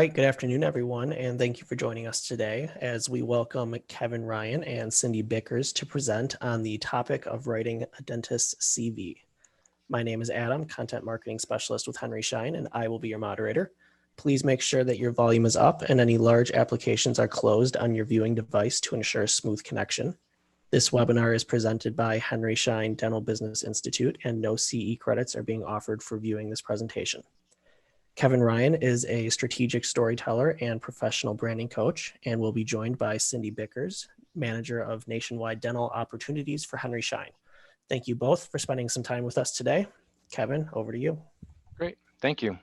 right, good afternoon, everyone, and thank you for joining us today as we welcome Kevin Ryan and Cindy Bickers to present on the topic of writing a dentist's CV. My name is Adam, Content Marketing Specialist with Henry Schein, and I will be your moderator. Please make sure that your volume is up and any large applications are closed on your viewing device to ensure a smooth connection. This webinar is presented by Henry Schein Dental Business Institute, and no CE credits are being offered for viewing this presentation. Kevin Ryan is a strategic storyteller and professional branding coach, and will be joined by Cindy Bickers, manager of nationwide dental opportunities for Henry Schein. Thank you both for spending some time with us today. Kevin, over to you. Great, thank you.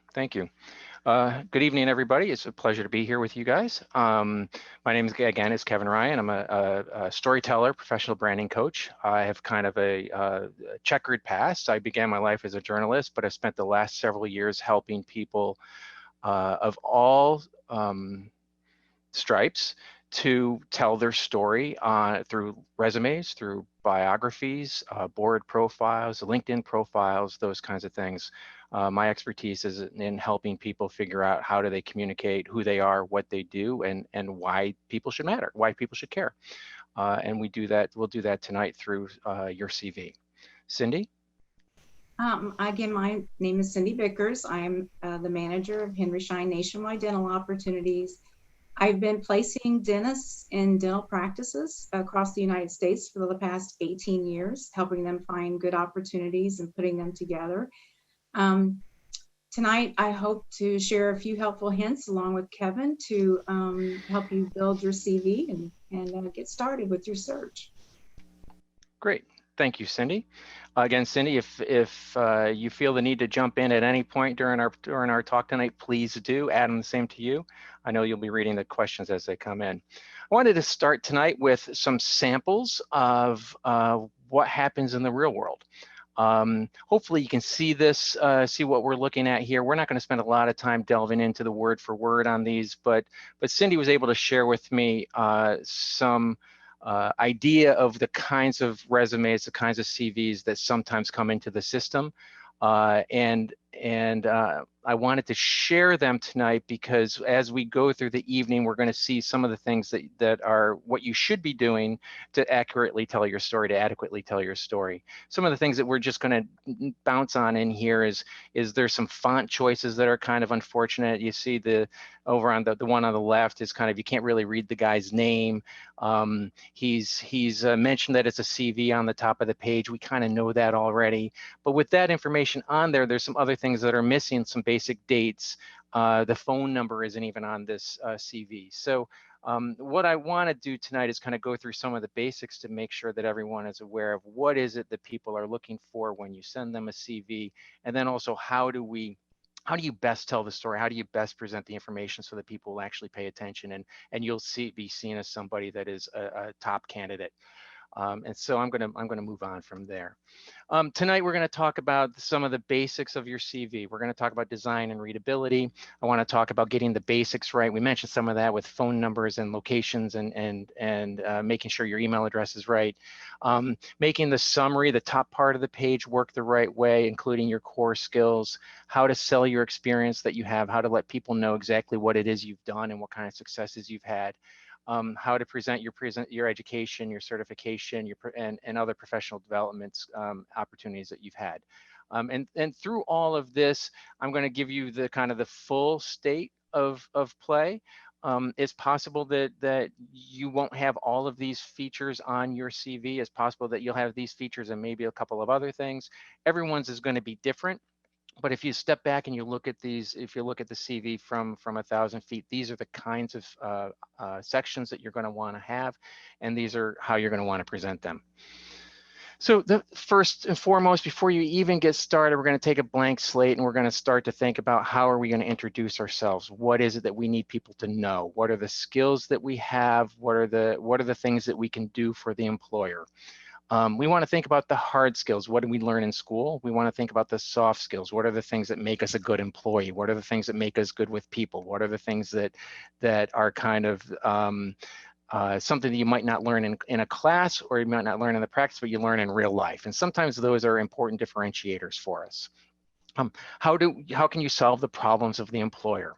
Good evening, everybody. It's a pleasure to be here with you guys. My name is Kevin Ryan. I'm a storyteller, professional branding coach. I have kind of a checkered past. I began my life as a journalist, but I spent the last several years helping people of all stripes to tell their story through resumes, through biographies, board profiles, LinkedIn profiles, those kinds of things. My expertise is in helping people figure out how do they communicate who they are, what they do, and why people should matter, why people should care. And we'll do that tonight through your CV. Cindy? Again, my name is Cindy Bickers. I'm the manager of Henry Schein Nationwide Dental Opportunities. I've been placing dentists in dental practices across the United States for the past 18 years, helping them find good opportunities and putting them together. Tonight, I hope to share a few helpful hints along with Kevin to help you build your CV and get started with your search. Great. Thank you, Cindy. Again, Cindy, if you feel the need to jump in at any point during our talk tonight, please do. Adam, the same to you. I know you'll be reading the questions as they come in. I wanted to start tonight with some samples of what happens in the real world. Hopefully you can see this, see what we're looking at here. We're not going to spend a lot of time delving into the word for word on these, but Cindy was able to share with me some idea of the kinds of resumes, the kinds of CVs that sometimes come into the system. I wanted to share them tonight because as we go through the evening, we're going to see some of the things that are what you should be doing to accurately tell your story, to adequately tell your story. Some of the things that we're just going to bounce on in here is there's some font choices that are kind of unfortunate. You see over on the one on the left is kind of, you can't really read the guy's name. He's mentioned that it's a CV on the top of the page. We kind of know that already. But with that information on there, there's some other things that are missing, some basic dates. The phone number isn't even on this CV. So what I want to do tonight is kind of go through some of the basics to make sure that everyone is aware of what is it that people are looking for when you send them a CV, and then also how do you best tell the story? How do you best present the information so that people will actually pay attention and you'll be seen as somebody that is a top candidate? And so I'm gonna move on from there. Tonight we're going to talk about some of the basics of your CV. We're going to talk about design and readability. I want to talk about getting the basics right. We mentioned some of that with phone numbers and locations and making sure your email address is right. Making the summary, the top part of the page, work the right way, including your core skills, how to sell your experience that you have, how to let people know exactly what it is you've done and what kind of successes you've had. How to present your education, your certification, and other professional developments opportunities that you've had. And through all of this, I'm going to give you the kind of the full state of play. It's possible that you won't have all of these features on your CV. It's possible that you'll have these features and maybe a couple of other things. Everyone's is going to be different. But if you step back and you look at these, if you look at the CV from 1,000 feet, these are the kinds of sections that you're going to want to have, and these are how you're going to want to present them. So the first and foremost, before you even get started, we're going to take a blank slate and we're going to start to think about how are we going to introduce ourselves? What is it that we need people to know? What are the skills that we have? What are the things that we can do for the employer? We want to think about the hard skills. What did we learn in school? We want to think about the soft skills. What are the things that make us a good employee? What are the things that make us good with people? What are the things that are kind of something that you might not learn in a class, or you might not learn in the practice, but you learn in real life? And sometimes those are important differentiators for us. How can you solve the problems of the employer?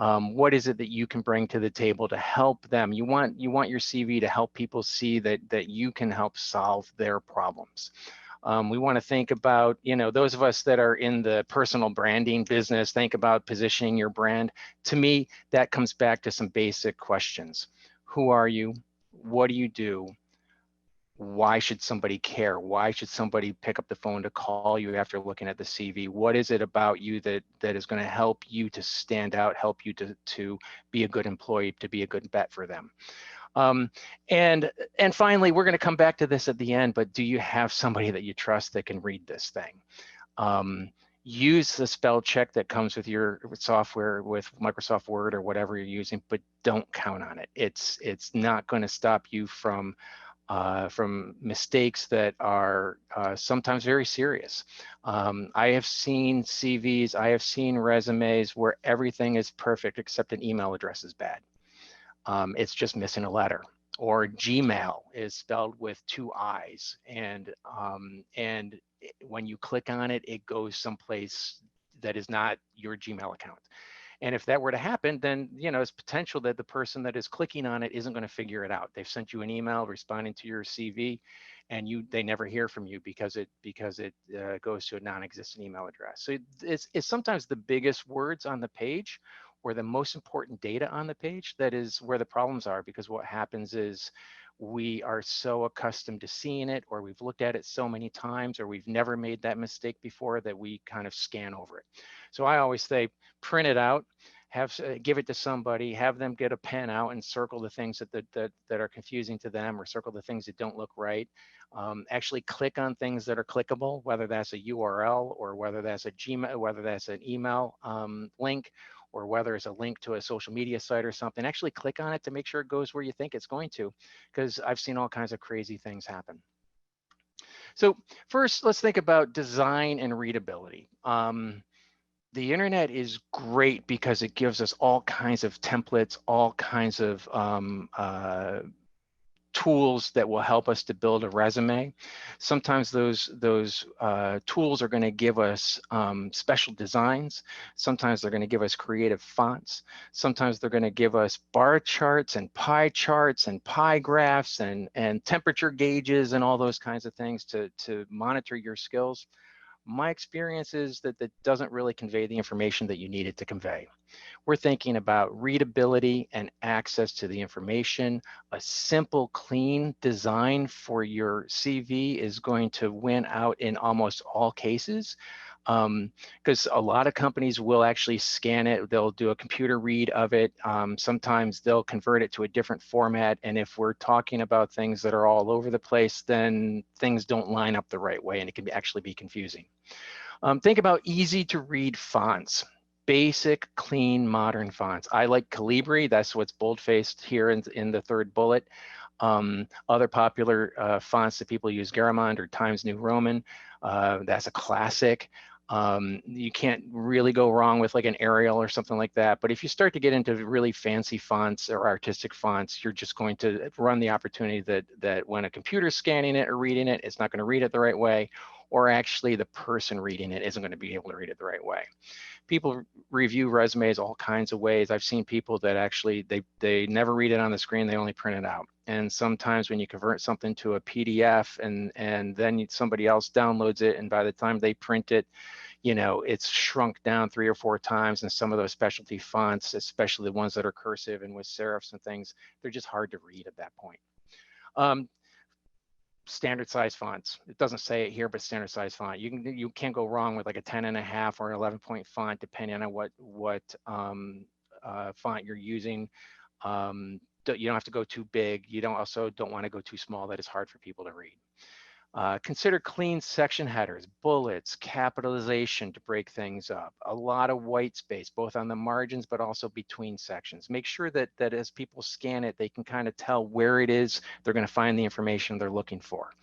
What is it that you can bring to the table to help them? You want your CV to help people see that you can help solve their problems. We want to think about, those of us that are in the personal branding business, think about positioning your brand. To me, that comes back to some basic questions. Who are you? What do you do? Why should somebody care? Why should somebody pick up the phone to call you after looking at the CV? What is it about you that is going to help you to stand out, help you to be a good employee, to be a good bet for them? And finally, we're going to come back to this at the end, but do you have somebody that you trust that can read this thing? Use the spell check that comes with your software, with Microsoft Word or whatever you're using, but don't count on it. It's not going to stop you from mistakes that are sometimes very serious. I have seen CVs, I have seen resumes where everything is perfect except an email address is bad. It's just missing a letter, or Gmail is spelled with 2 I's, and when you click on it, it goes someplace that is not your Gmail account. And if that were to happen, then it's potential that the person that is clicking on it isn't going to figure it out. They've sent you an email responding to your CV, and they never hear from you because it goes to a non-existent email address. So it's sometimes the biggest words on the page, or the most important data on the page, that is where the problems are, because what happens is we are so accustomed to seeing it, or we've looked at it so many times, or we've never made that mistake before, that we kind of scan over it. So I always say, print it out, give it to somebody, have them get a pen out and circle the things that are confusing to them, or circle the things that don't look right. Actually click on things that are clickable, whether that's a URL, or whether that's a Gmail, whether that's an email link, or whether it's a link to a social media site or something. Actually click on it to make sure it goes where you think it's going to, because I've seen all kinds of crazy things happen. So first, let's think about design and readability. The internet is great because it gives us all kinds of templates, all kinds of tools that will help us to build a resume. Sometimes those tools are going to give us special designs. Sometimes they're going to give us creative fonts. Sometimes they're going to give us bar charts and pie charts and pie graphs and temperature gauges and all those kinds of things to monitor your skills. My experience is that doesn't really convey the information that you need it to convey. We're thinking about readability and access to the information. A simple, clean design for your CV is going to win out in almost all cases, because a lot of companies will actually scan it. They'll do a computer read of it. Sometimes they'll convert it to a different format. And if we're talking about things that are all over the place, then things don't line up the right way, and it can actually be confusing. Think about easy to read fonts. Basic, clean, modern fonts. I like Calibri. That's what's bold-faced here in the third bullet. Other popular fonts that people use, Garamond or Times New Roman. That's a classic. You can't really go wrong with like an Arial or something like that. But if you start to get into really fancy fonts or artistic fonts, you're just going to run the opportunity that when a computer's scanning it or reading it, it's not going to read it the right way, or actually the person reading it isn't going to be able to read it the right way. People review resumes all kinds of ways. I've seen people that actually, they never read it on the screen, they only print it out. And sometimes when you convert something to a PDF and then somebody else downloads it, and by the time they print it, it's shrunk down 3 or 4 times, and some of those specialty fonts, especially the ones that are cursive and with serifs and things, they're just hard to read at that point. Standard size fonts. It doesn't say it here, but standard size font. You can't go wrong with like a 10.5 or an 11-point font, depending on what font you're using. You don't have to go too big. You don't want to go too small that is hard for people to read. Consider clean section headers, bullets, capitalization to break things up. A lot of white space, both on the margins, but also between sections. Make sure that as people scan it, they can kind of tell where it is they're going to find the information they're looking for.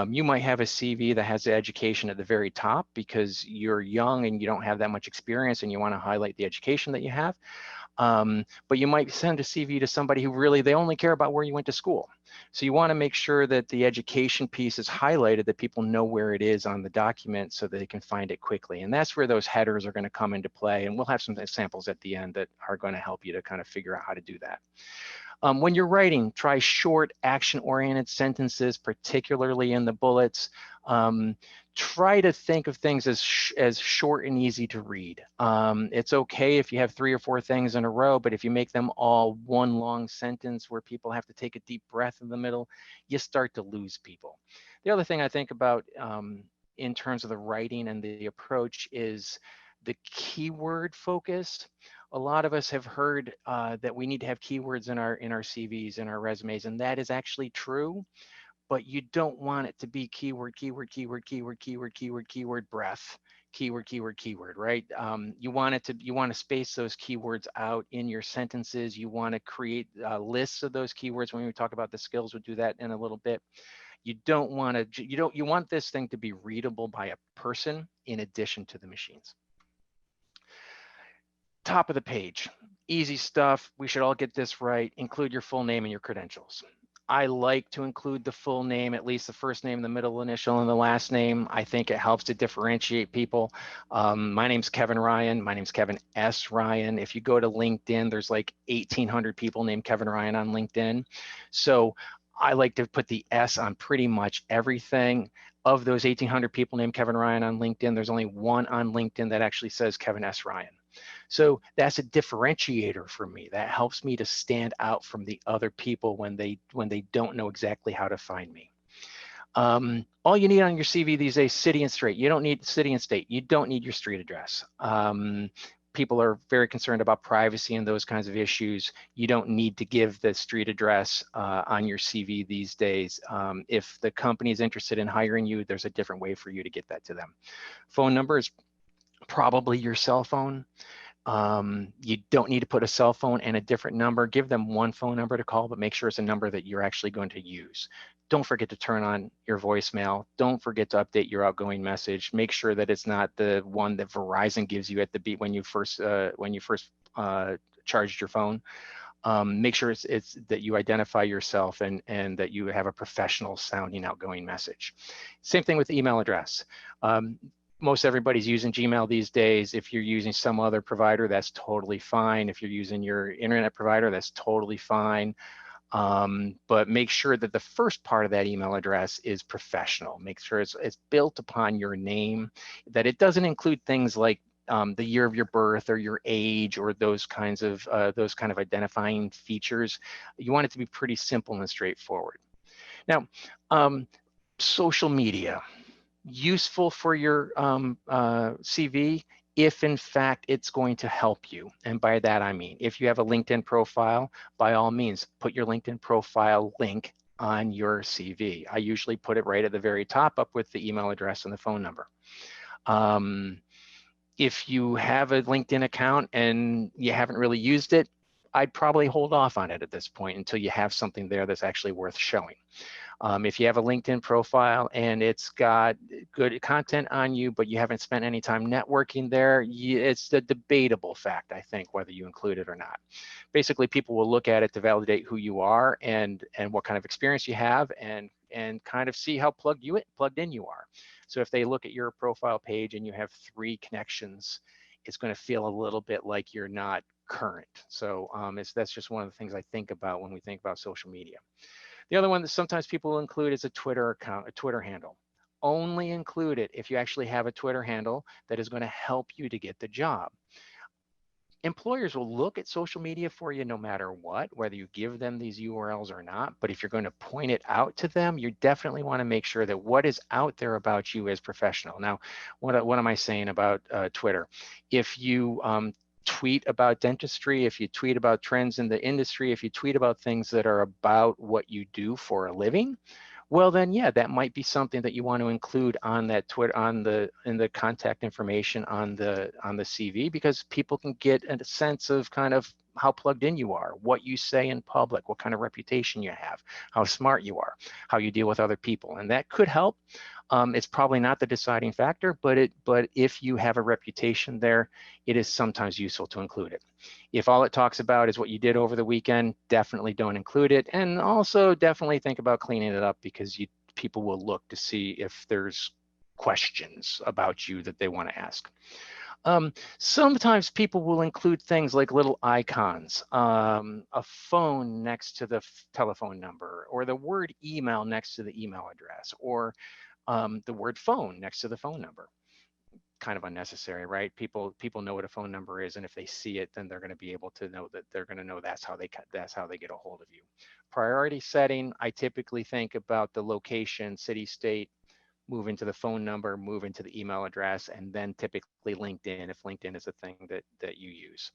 You might have a CV that has the education at the very top because you're young and you don't have that much experience and you want to highlight the education that you have. But you might send a CV to somebody who really, they only care about where you went to school. So you want to make sure that the education piece is highlighted, that people know where it is on the document so that they can find it quickly. And that's where those headers are going to come into play. And we'll have some samples at the end that are going to help you to kind of figure out how to do that. When you're writing, try short, action-oriented sentences, particularly in the bullets. Try to think of things as short and easy to read. It's okay if you have 3 or 4 things in a row, but if you make them all one long sentence where people have to take a deep breath in the middle, you start to lose people. The other thing I think about in terms of the writing and the approach is the keyword focus. A lot of us have heard that we need to have keywords in our CVs, in our resumes, and that is actually true. But you don't want it to be keyword, keyword, keyword, keyword, keyword, keyword, keyword, breath, keyword, keyword, keyword, right? You want to space those keywords out in your sentences. You want to create lists of those keywords. When we talk about the skills, we'll do that in a little bit. You don't want to, you want this thing to be readable by a person in addition to the machines. Top of the page, easy stuff. We should all get this right. Include your full name and your credentials. I like to include the full name, at least the first name, the middle initial, and the last name. I think it helps to differentiate people. My name's Kevin Ryan. My name's Kevin S. Ryan. If you go to LinkedIn, there's like 1,800 people named Kevin Ryan on LinkedIn. So I like to put the S on pretty much everything. Of those 1,800 people named Kevin Ryan on LinkedIn, there's only one on LinkedIn that actually says Kevin S. Ryan. So that's a differentiator for me. That helps me to stand out from the other people when they don't know exactly how to find me. All you need on your CV these days, city and state. You don't need city and state. You don't need your street address. People are very concerned about privacy and those kinds of issues. You don't need to give the street address on your CV these days. If the company is interested in hiring you, there's a different way for you to get that to them. Phone number is probably your cell phone. You don't need to put a cell phone and a different number. Give them one phone number to call, but make sure it's a number that you're actually going to use. Don't forget to turn on your voicemail. Don't forget to update your outgoing message. Make sure that it's not the one that Verizon gives you at the beat when you first charged your phone. Make sure it's that you identify yourself and that you have a professional sounding outgoing message. Same thing with email address. Most everybody's using Gmail these days. If you're using some other provider, that's totally fine. If you're using your internet provider, that's totally fine. But make sure that the first part of that email address is professional. Make sure it's built upon your name, that it doesn't include things like the year of your birth or your age or those kind of identifying features. You want it to be pretty simple and straightforward. Now, social media. Useful for your CV if in fact it's going to help you. And by that I mean, if you have a LinkedIn profile, by all means, put your LinkedIn profile link on your CV. I usually put it right at the very top up with the email address and the phone number. If you have a LinkedIn account and you haven't really used it, I'd probably hold off on it at this point until you have something there that's actually worth showing. If you have a LinkedIn profile and it's got good content on you, but you haven't spent any time networking there, it's the debatable fact, I think, whether you include it or not. Basically, people will look at it to validate who you are and what kind of experience you have and kind of see how plugged in you are. So if they look at your profile page and you have 3 connections, it's going to feel a little bit like you're not current. So that's just one of the things I think about when we think about social media. The other one that sometimes people will include is a Twitter account, a Twitter handle. Only include it if you actually have a Twitter handle that is going to help you to get the job. Employers will look at social media for you no matter what, whether you give them these URLs or not. But if you're going to point it out to them, you definitely want to make sure that what is out there about you is professional. Now, what am I saying about Twitter? If you tweet about dentistry, if you tweet about trends in the industry, if you tweet about things that are about what you do for a living, well then yeah, that might be something that you want to include on that Twitter, in the contact information on the CV, because people can get a sense of kind of how plugged in you are, what you say in public, what kind of reputation you have, how smart you are, how you deal with other people. And that could help. It's probably not the deciding factor, but if you have a reputation there, it is sometimes useful to include it. If all it talks about is what you did over the weekend, definitely don't include it. And also definitely think about cleaning it up, because people will look to see if there's questions about you that they want to ask. Sometimes people will include things like little icons, a phone next to the telephone number, or the word email next to the email address, or the word phone next to the phone number. Kind of unnecessary, right? People know what a phone number is, and if they see it, then they're going to be able to know that they're going to know that's how they get a hold of you. Priority setting, I typically think about the location, city, state, move into the phone number, move into the email address, and then typically LinkedIn, if LinkedIn is a thing that you use.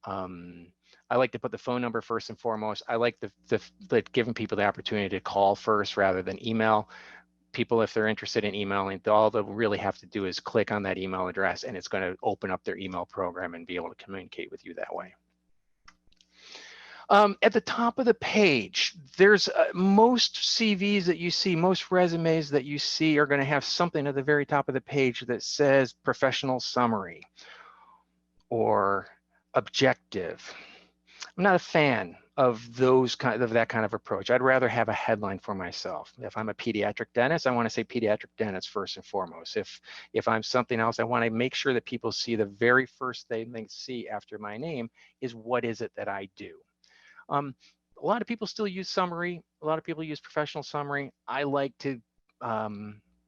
I like to put the phone number first and foremost. I like the giving people the opportunity to call first rather than email. People, if they're interested in emailing, all they'll really have to do is click on that email address, and it's going to open up their email program and be able to communicate with you that way. At the top of the page, there's most CVs that you see, most resumes that you see are going to have something at the very top of the page that says professional summary or objective. I'm not a fan of that kind of approach. I'd rather have a headline for myself. If I'm a pediatric dentist, I want to say pediatric dentist first and foremost. If I'm something else, I want to make sure that people see the very first thing they see after my name is what is it that I do. A lot of people still use summary. A lot of people use professional summary. I like to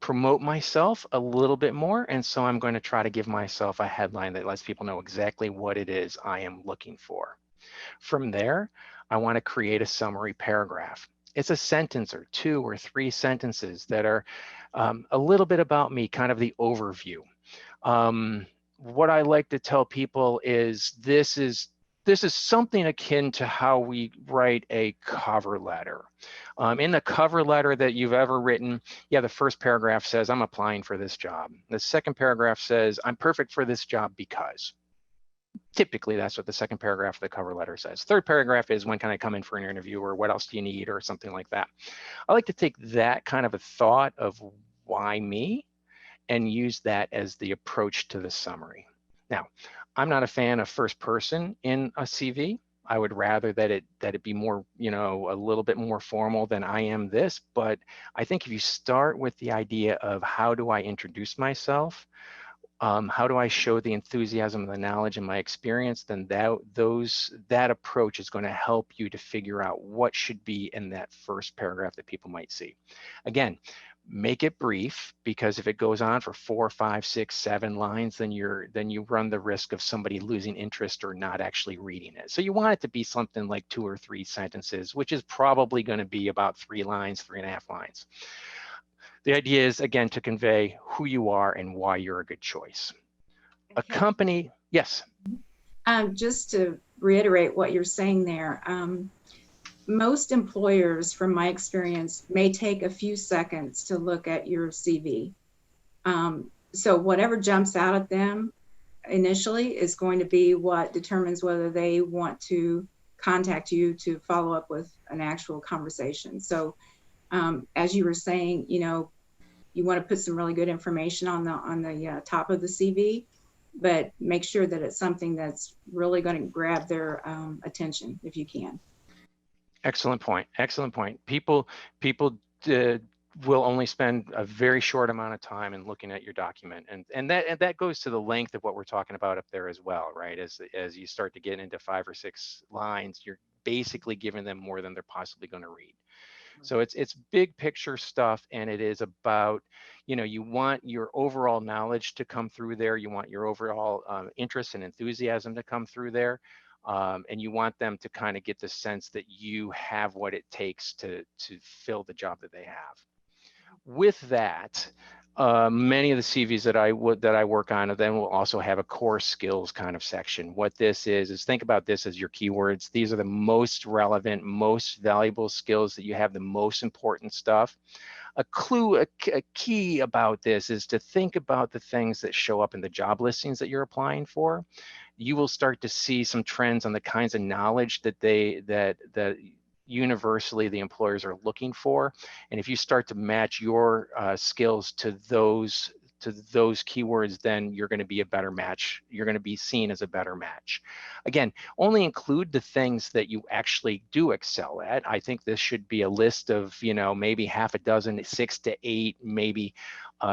promote myself a little bit more. And so I'm going to try to give myself a headline that lets people know exactly what it is I am looking for. From there, I want to create a summary paragraph. It's a sentence or 2 or 3 sentences that are a little bit about me, kind of the overview. What I like to tell people is this is something akin to how we write a cover letter. In the cover letter that you've ever written, yeah, the first paragraph says, I'm applying for this job. The second paragraph says, I'm perfect for this job because. Typically, that's what the second paragraph of the cover letter says. Third paragraph is, when can I come in for an interview, or what else do you need, or something like that. I like to take that kind of a thought of why me and use that as the approach to the summary. Now, I'm not a fan of first person in a CV. I would rather that it be more, a little bit more formal than I am this. But I think if you start with the idea of how do I introduce myself, how do I show the enthusiasm, the knowledge, and my experience, then that approach is going to help you to figure out what should be in that first paragraph that people might see. Again, make it brief, because if it goes on for 4, 5, 6, 7 lines, then you run the risk of somebody losing interest or not actually reading it. So you want it to be something like 2 or 3 sentences, which is probably going to be about 3 lines, 3.5 lines. The idea is, again, to convey who you are and why you're a good choice. A company, yes. Just to reiterate what you're saying there, most employers, from my experience, may take a few seconds to look at your CV. So whatever jumps out at them initially is going to be what determines whether they want to contact you to follow up with an actual conversation. So as you were saying, you want to put some really good information on the top of the CV, but make sure that it's something that's really going to grab their attention if you can. Excellent point. Excellent point. People will only spend a very short amount of time in looking at your document, and that goes to the length of what we're talking about up there as well, right? As you start to get into 5 or 6 lines, you're basically giving them more than they're possibly going to read. So it's big picture stuff, and it is about, you want your overall knowledge to come through there. You want your overall interest and enthusiasm to come through there. And you want them to kind of get the sense that you have what it takes to fill the job that they have. With that, many of the CVs that I work on then will also have a core skills kind of section. What this is think about this as your keywords. These are the most relevant, most valuable skills that you have, the most important stuff. A key about this is to think about the things that show up in the job listings that you're applying for. you will start to see some trends on the kinds of knowledge that universally the employers are looking for. And if you start to match your skills to those keywords, then you're going to be a better match. You're going to be seen as a better match. Again, only include the things that you actually do excel at. I think this should be a list of, maybe half a dozen, 6 to 8, maybe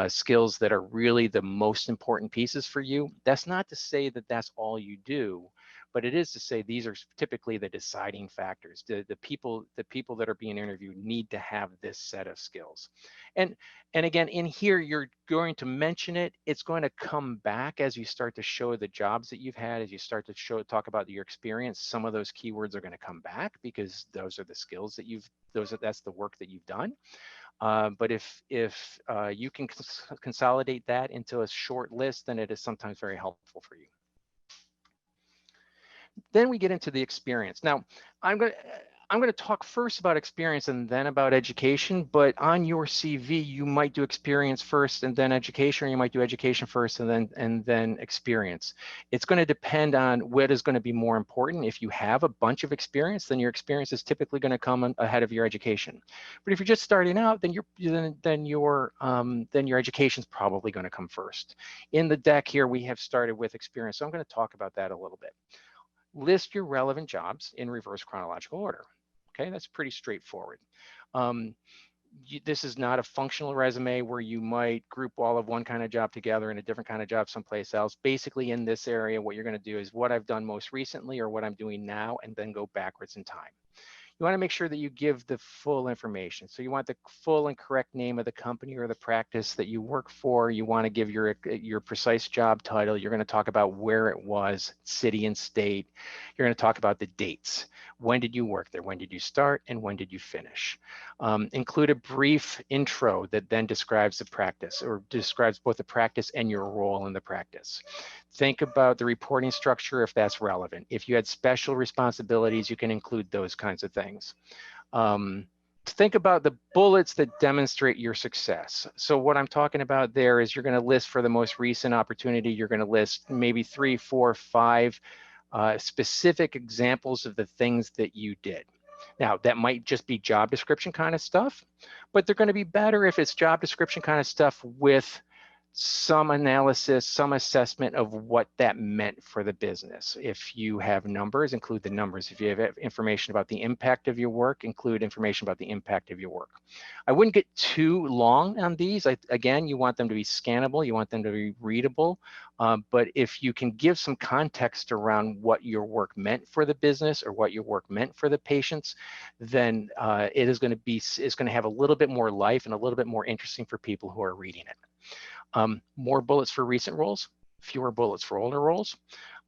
skills that are really the most important pieces for you. That's not to say that that's all you do, but it is to say these are typically the deciding factors. The people that are being interviewed need to have this set of skills. And again, in here, you're going to mention it. It's going to come back as you start to show the jobs that you've had, as you start to talk about your experience. Some of those keywords are going to come back because those are the skills that that's the work that you've done. But if you can consolidate that into a short list, then it is sometimes very helpful for you. Then we get into the experience. Now, I'm going to talk first about experience and then about education, but on your CV, you might do experience first and then education, or you might do education first and then experience. It's going to depend on what is going to be more important. If you have a bunch of experience, then your experience is typically going to come ahead of your education. But if you're just starting out, then your education is probably going to come first. In the deck here, we have started with experience, so I'm going to talk about that a little bit. List your relevant jobs in reverse chronological order. Okay, that's pretty straightforward. This is not a functional resume where you might group all of one kind of job together and a different kind of job someplace else. Basically, in this area, what you're going to do is what I've done most recently or what I'm doing now, and then go backwards in time. You want to make sure that you give the full information. So you want the full and correct name of the company or the practice that you work for. You want to give your precise job title. You're going to talk about where it was, city and state. You're going to talk about the dates. When did you work there? When did you start? And when did you finish? Include a brief intro that then describes the practice or describes both the practice and your role in the practice. Think about the reporting structure if that's relevant. If you had special responsibilities, you can include those kinds of things. Think about the bullets that demonstrate your success. So what I'm talking about there is you're going to list for the most recent opportunity, you're going to list maybe 3, 4, 5 specific examples of the things that you did. Now, that might just be job description kind of stuff, but they're going to be better if it's job description kind of stuff with some analysis, some assessment of what that meant for the business. If you have numbers, include the numbers. If you have information about the impact of your work, include information about the impact of your work. I wouldn't get too long on these. Again, you want them to be scannable. You want them to be readable. But if you can give some context around what your work meant for the business or what your work meant for the patients, then it's going to have a little bit more life and a little bit more interesting for people who are reading it. More bullets for recent roles, fewer bullets for older roles.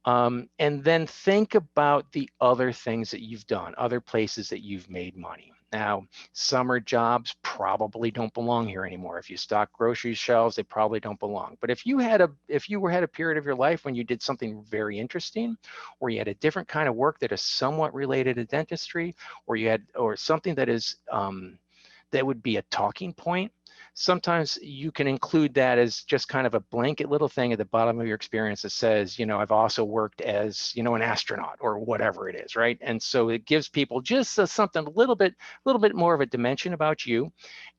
And then think about the other things that you've done, other places that you've made money. Now, summer jobs probably don't belong here anymore. If you stock grocery shelves, they probably don't belong. But if you had a period of your life when you did something very interesting, or you had a different kind of work that is somewhat related to dentistry, or something that is that would be a talking point, sometimes you can include that as just kind of a blanket little thing at the bottom of your experience that says, I've also worked as, an astronaut or whatever it is, right? And so it gives people just something a little bit more of a dimension about you,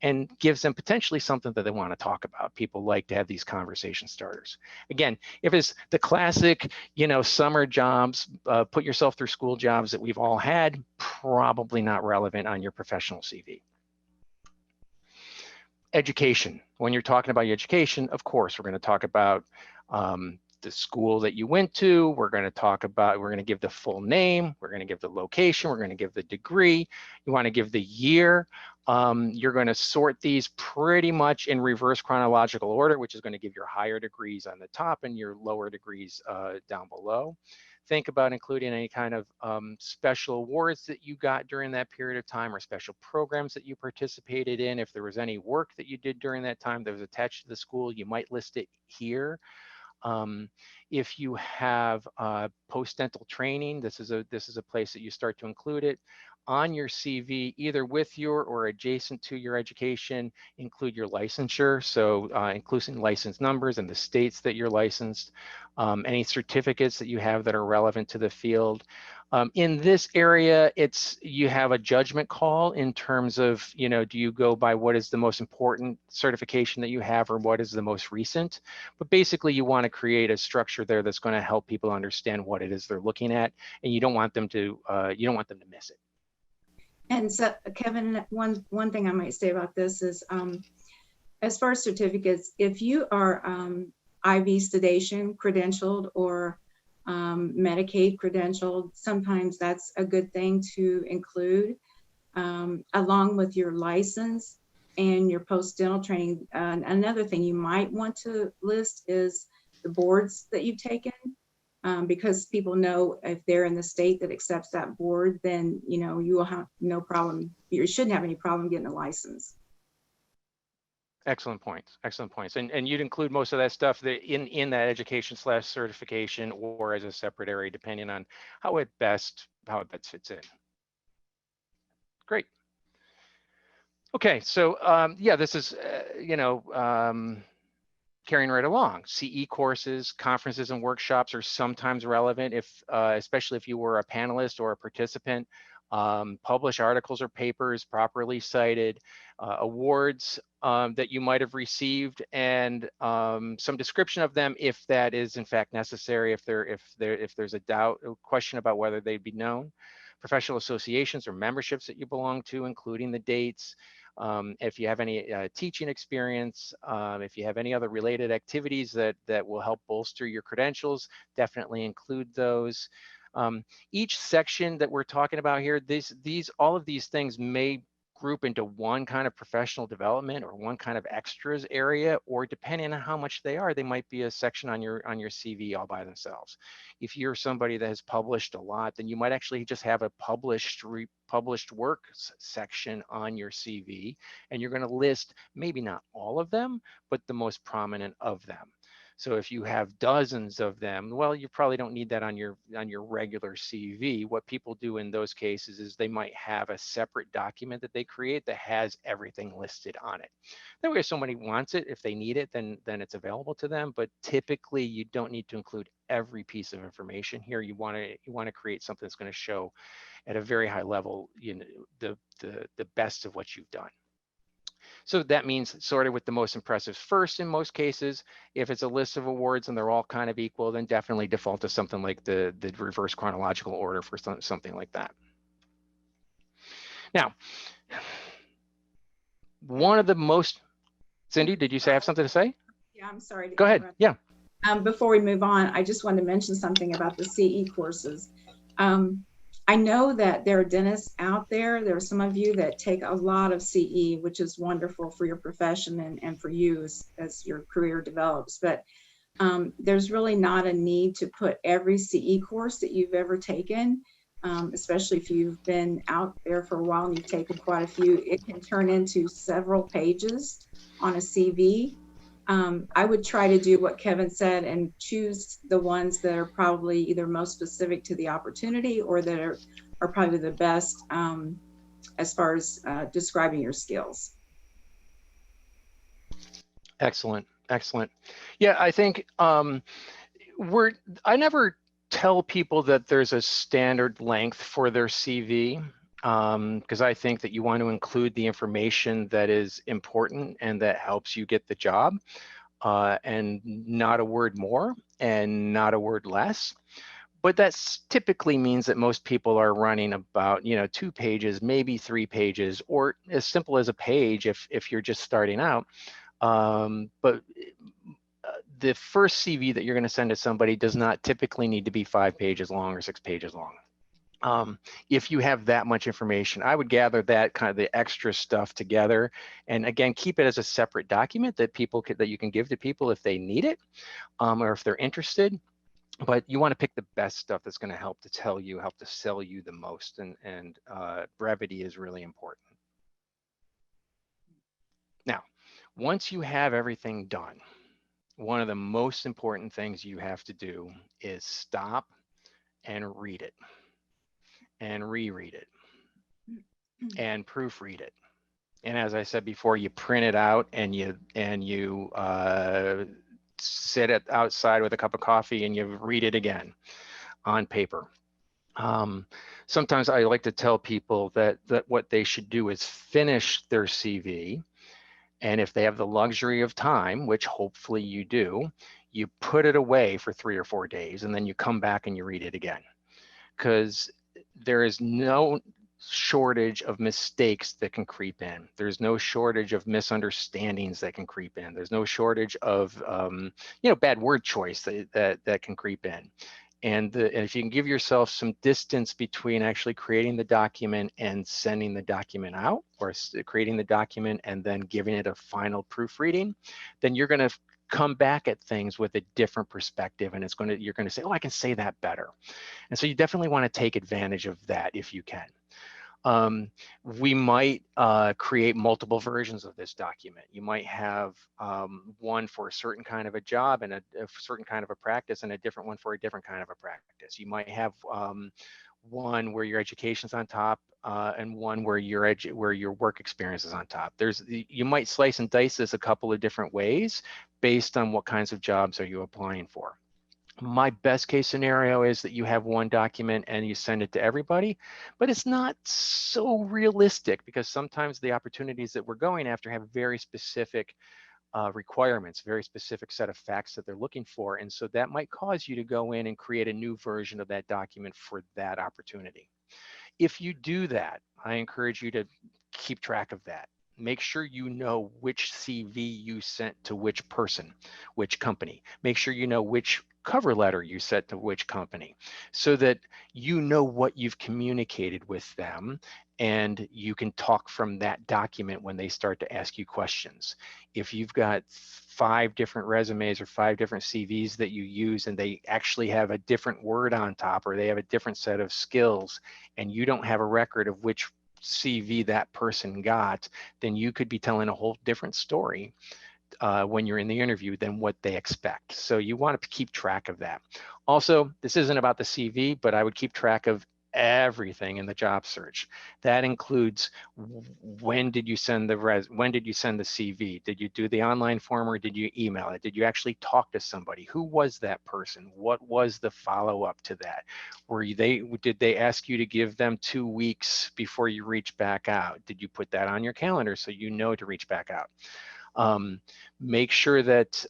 and gives them potentially something that they want to talk about. People like to have these conversation starters. Again, if it's the classic, summer jobs, put yourself through school jobs that we've all had, probably not relevant on your professional CV. Education. When you're talking about your education, of course, we're going to talk about the school that you went to. We're going to give the full name. We're going to give the location. We're going to give the degree. You want to give the year. You're going to sort these pretty much in reverse chronological order, which is going to give your higher degrees on the top and your lower degrees down below. Think about including any kind of special awards that you got during that period of time, or special programs that you participated in. If there was any work that you did during that time that was attached to the school, you might list it here. If you have post-dental training, this is a place that you start to include it. on your CV, either with your or adjacent to your education, include your licensure. So including license numbers and the states that you're licensed, any certificates that you have that are relevant to the field. In this area, you have a judgment call in terms of, do you go by what is the most important certification that you have or what is the most recent? But basically, you want to create a structure there that's going to help people understand what it is they're looking at, and you don't want them to miss it. And so, Kevin, one thing I might say about this is, as far as certificates, if you are IV sedation credentialed or Medicaid credentialed, sometimes that's a good thing to include along with your license and your post-dental training. Another thing you might want to list is the boards that you've taken, because people know if they're in the state that accepts that board, then you will have no problem. You shouldn't have any problem getting a license. Excellent points. Excellent points. And you'd include most of that stuff in that education/certification or as a separate area, depending on how it best fits in. Great. Okay, so yeah, this is carrying right along. CE courses, conferences, and workshops are sometimes relevant, especially if you were a panelist or a participant. Publish articles or papers properly cited, awards that you might have received, and some description of them if that is in fact necessary, if there's a doubt or question about whether they'd be known. Professional associations or memberships that you belong to, including the dates. If you have any teaching experience, if you have any other related activities that will help bolster your credentials, definitely include those. Each section that we're talking about here, all of these things may group into one kind of professional development or one kind of extras area, or depending on how much they are, they might be a section on your CV all by themselves. If you're somebody that has published a lot, then you might actually just have a published works section on your CV, and you're going to list maybe not all of them, but the most prominent of them. So if you have dozens of them, well, you probably don't need that on your regular CV. What people do in those cases is they might have a separate document that they create that has everything listed on it. That way, if somebody wants it, if they need it, then it's available to them. But typically, you don't need to include every piece of information here. You want to create something that's going to show at a very high level, the best of what you've done. So that means sorted with the most impressive first in most cases. If it's a list of awards and they're all kind of equal, then definitely default to something like the reverse chronological order for something like that. Now, one of the most, Cindy, did you have something to say? Yeah, I'm sorry. Go ahead. Yeah. Before we move on, I just wanted to mention something about the CE courses. I know that there are dentists out there. There are some of you that take a lot of CE, which is wonderful for your profession and for you as your career develops. But there's really not a need to put every CE course that you've ever taken, especially if you've been out there for a while and you've taken quite a few. It can turn into several pages on a CV. I would try to do what Kevin said and choose the ones that are probably either most specific to the opportunity or that are probably the best as far as describing your skills. Excellent, excellent. Yeah, I think I never tell people that there's a standard length for their CV, because I think that you want to include the information that is important and that helps you get the job, and not a word more and not a word less. But that typically means that most people are running about 2 pages, maybe 3 pages, or as simple as a page if you're just starting out. But the first CV that you're going to send to somebody does not typically need to be 5 pages long or 6 pages long. If you have that much information, I would gather that kind of the extra stuff together, and again, keep it as a separate document that you can give to people if they need it, or if they're interested. But you want to pick the best stuff that's going to help to sell you the most, and brevity is really important. Now, once you have everything done, one of the most important things you have to do is stop and read it and reread it and proofread it. And as I said before, you print it out and you sit it outside with a cup of coffee and you read it again on paper. Sometimes I like to tell people that what they should do is finish their CV. And if they have the luxury of time, which hopefully you do, you put it away for 3 or 4 days and then you come back and you read it again. Because there is no shortage of mistakes that can creep in. There's no shortage of misunderstandings that can creep in. There's no shortage of bad word choice that can creep in. And if you can give yourself some distance between actually creating the document and sending the document out, or creating the document and then giving it a final proofreading, then you're going to come back at things with a different perspective, and you're going to say, oh, I can say that better. And so you definitely want to take advantage of that if you can. We might create multiple versions of this document. You might have one for a certain kind of a job and a certain kind of a practice, and a different one for a different kind of a practice. You might have one where your education's on top, and one where your work experience is on top. You might slice and dice this a couple of different ways based on what kinds of jobs are you applying for. My best case scenario is that you have one document and you send it to everybody, but it's not so realistic because sometimes the opportunities that we're going after have very specific requirements, very specific set of facts that they're looking for. And so that might cause you to go in and create a new version of that document for that opportunity. If you do that, I encourage you to keep track of that. Make sure you know which CV you sent to which person, which company. Make sure you know which cover letter you sent to which company, so that you know what you've communicated with them and you can talk from that document when they start to ask you questions. If you've got 5 different resumes or 5 different CVs that you use and they actually have a different word on top, or they have a different set of skills, and you don't have a record of which CV that person got, then you could be telling a whole different story when you're in the interview than what they expect. So you want to keep track of that. Also, this isn't about the CV, but I would keep track of everything in the job search. That includes when did you send the CV? Did you do the online form or did you email it? Did you actually talk to somebody? Who was that person? What was the follow-up to that? Did they ask you to give them 2 weeks before you reach back out? Did you put that on your calendar so you know to reach back out? Make sure that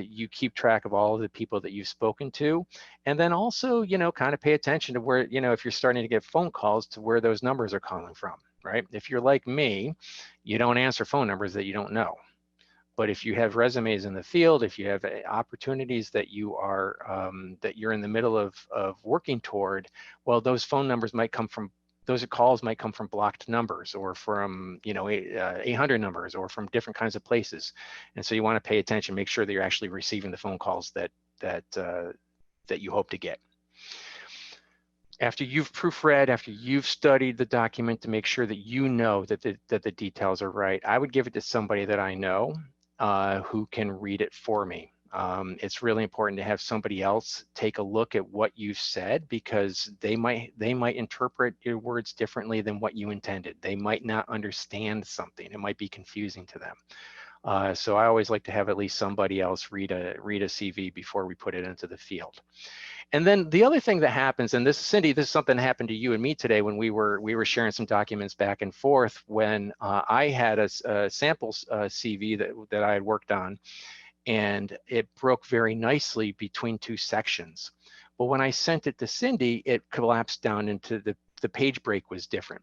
you keep track of all of the people that you've spoken to, and then also, kind of pay attention to where, if you're starting to get phone calls, to where those numbers are calling from, right? If you're like me, you don't answer phone numbers that you don't know. But if you have resumes in the field, if you have opportunities that you're in the middle of working toward, well, those phone numbers might come from those calls might come from blocked numbers, or from 800 numbers, or from different kinds of places. And so you want to pay attention, make sure that you're actually receiving the phone calls that you hope to get. After you've proofread, after you've studied the document to make sure that you know that the details are right, I would give it to somebody that I know who can read it for me. It's really important to have somebody else take a look at what you've said, because they might interpret your words differently than what you intended. They might not understand something. It might be confusing to them. So I always like to have at least somebody else read a CV before we put it into the field. And then the other thing that happens, and Cindy, this is something that happened to you and me today when we were sharing some documents back and forth, when I had a sample CV that I had worked on, and it broke very nicely between 2 sections. But when I sent it to Cindy, it collapsed down into the page break was different.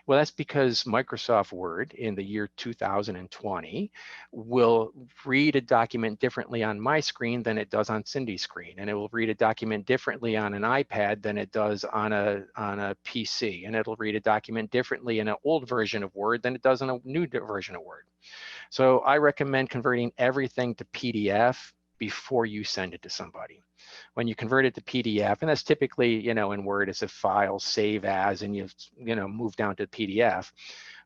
Well, that's because Microsoft Word in the year 2020 will read a document differently on my screen than it does on Cindy's screen. And it will read a document differently on an iPad than it does on a PC. And it'll read a document differently in an old version of Word than it does in a new version of Word. So I recommend converting everything to PDF before you send it to somebody. When you convert it to PDF, and that's typically, in Word, it's a file, save as, and you move down to PDF.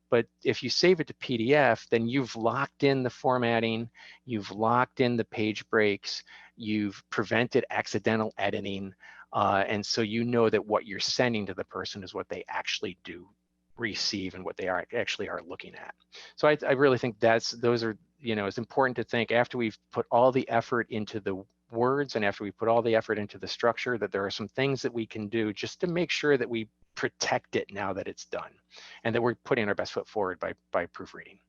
But if you save it to PDF, then you've locked in the formatting, you've locked in the page breaks, you've prevented accidental editing, and so you know that what you're sending to the person is what they actually do receive and what they actually are looking at. So I really think those are, it's important to think after we've put all the effort into the words and after we put all the effort into the structure, that there are some things that we can do just to make sure that we protect it now that it's done and that we're putting our best foot forward by proofreading.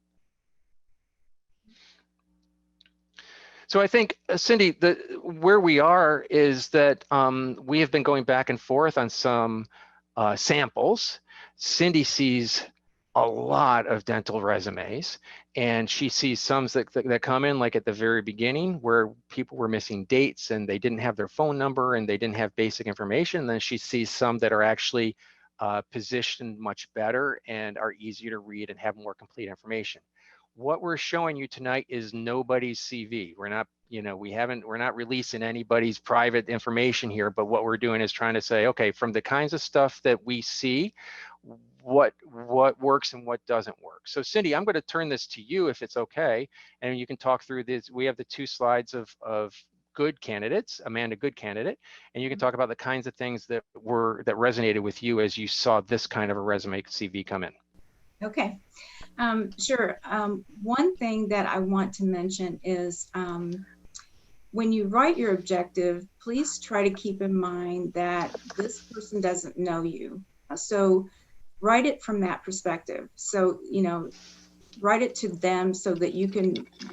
So I think, Cindy, where we are is that we have been going back and forth on some samples. Cindy sees a lot of dental resumes, and she sees some that come in like at the very beginning where people were missing dates and they didn't have their phone number and they didn't have basic information. And then she sees some that are actually positioned much better and are easier to read and have more complete information. What we're showing you tonight is nobody's CV. We're not, we're not releasing anybody's private information here, but what we're doing is trying to say, okay, from the kinds of stuff that we see, what works and what doesn't work. So Cindy, I'm going to turn this to you if it's okay, and you can talk through this. We have the 2 slides of good candidates, Amanda, good candidate, and you can talk about the kinds of things that resonated with you as you saw this kind of a resume CV come in. Okay, sure. One thing that I want to mention is when you write your objective, please try to keep in mind that this person doesn't know you. So write it from that perspective. So, write it to them so that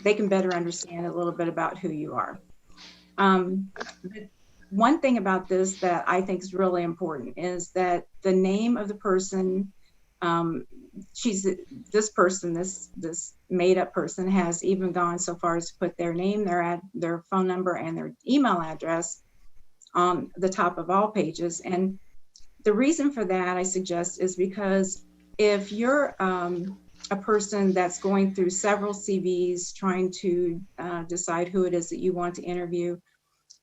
they can better understand a little bit about who you are. One thing about this that I think is really important is that the name of the person, this made up person has even gone so far as to put their name, their phone number, and their email address on the top of all pages. And the reason for that, I suggest, is because if you're a person that's going through several CVs trying to decide who it is that you want to interview,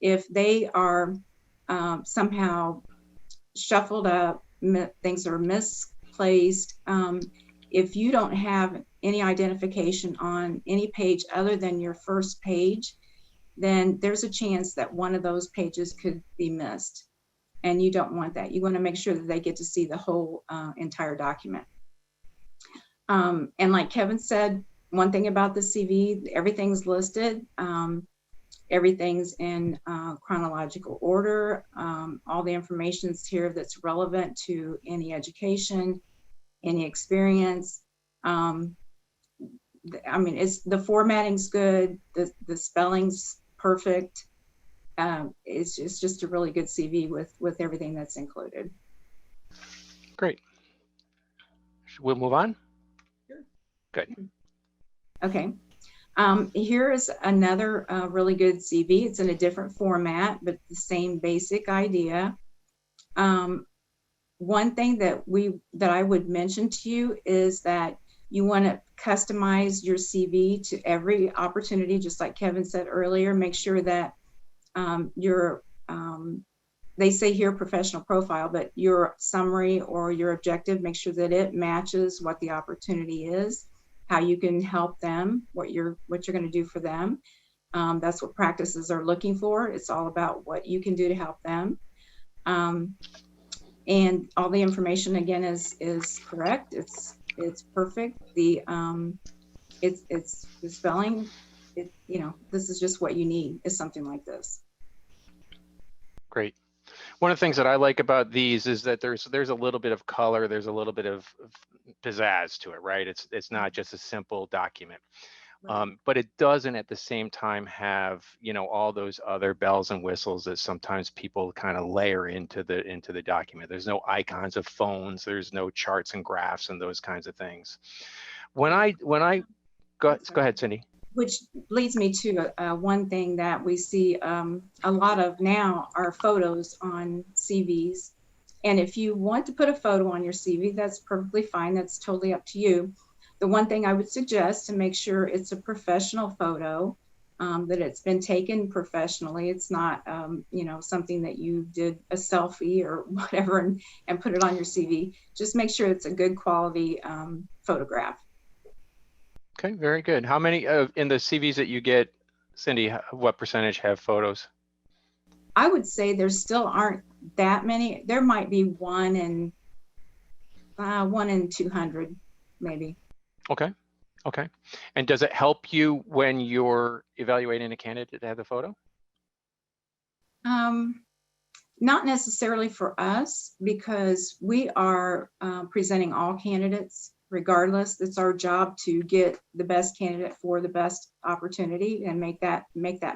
if they are somehow shuffled up, things are misplaced, if you don't have any identification on any page other than your first page, then there's a chance that one of those pages could be missed. And you don't want that. You want to make sure that they get to see the whole entire document. And like Kevin said, one thing about the CV, everything's listed. Everything's in chronological order. All the information's here that's relevant to any education, any experience. I mean, the formatting's good. The spelling's perfect. It's just a really good CV with everything that's included. Great. We'll move on. Sure. Good. Okay. Here is another really good CV. It's in a different format, but the same basic idea. One thing that I would mention to you is that you want to customize your CV to every opportunity, just like Kevin said earlier. Make sure that they say here professional profile, but your summary or your objective, make sure that it matches what the opportunity is, how you can help them, what you're going to do for them. That's what practices are looking for. It's all about what you can do to help them. And all the information again is correct. It's perfect. The spelling, this is just what you need, is something like this. Great. One of the things that I like about these is that there's a little bit of color, there's a little bit of pizzazz to it, right? It's not just a simple document. Right. But it doesn't at the same time have, all those other bells and whistles that sometimes people kind of layer into the document. There's no icons of phones, there's no charts and graphs and those kinds of things. When I go ahead, Cindy. Which leads me to one thing that we see a lot of now are photos on CVs. And if you want to put a photo on your CV, that's perfectly fine. That's totally up to you. The one thing I would suggest to make sure it's a professional photo, that it's been taken professionally. It's not, something that you did a selfie or whatever and put it on your CV. Just make sure it's a good quality photograph. Okay, very good. How many in the CVs that you get, Cindy, what percentage have photos? I would say there still aren't that many. There might be 1 in 1 in 200, maybe. Okay. Okay. And does it help you when you're evaluating a candidate to have the photo? Not necessarily for us, because we are presenting all candidates regardless. It's our job to get the best candidate for the best opportunity and make that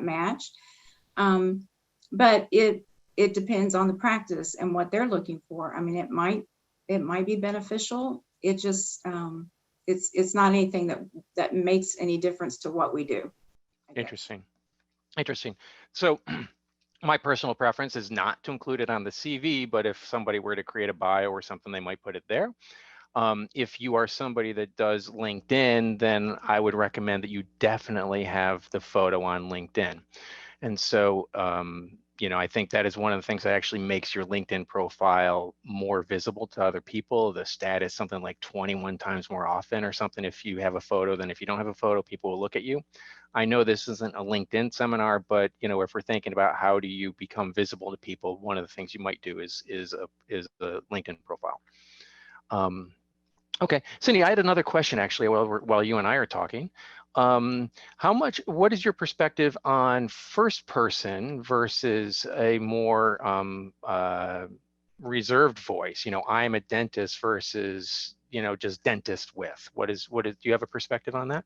match. But it depends on the practice and what they're looking for. I mean, it might be beneficial. It just it's not anything that makes any difference to what we do. Interesting. Interesting. So my personal preference is not to include it on the CV, but if somebody were to create a bio or something, they might put it there. If you are somebody that does LinkedIn, then I would recommend that you definitely have the photo on LinkedIn. And so, you know, I think that is one of the things that actually makes your LinkedIn profile more visible to other people. The stat is something like 21 times more often or something if you have a photo than if you don't have a photo, people will look at you. I know this isn't a LinkedIn seminar, but you know, if we're thinking about how do you become visible to people, one of the things you might do is a LinkedIn profile. Okay, Cindy, I had another question actually while you and I are talking. What is your perspective on first person versus a more reserved voice? You know, I'm a dentist versus, you know, just dentist with. Do you have a perspective on that?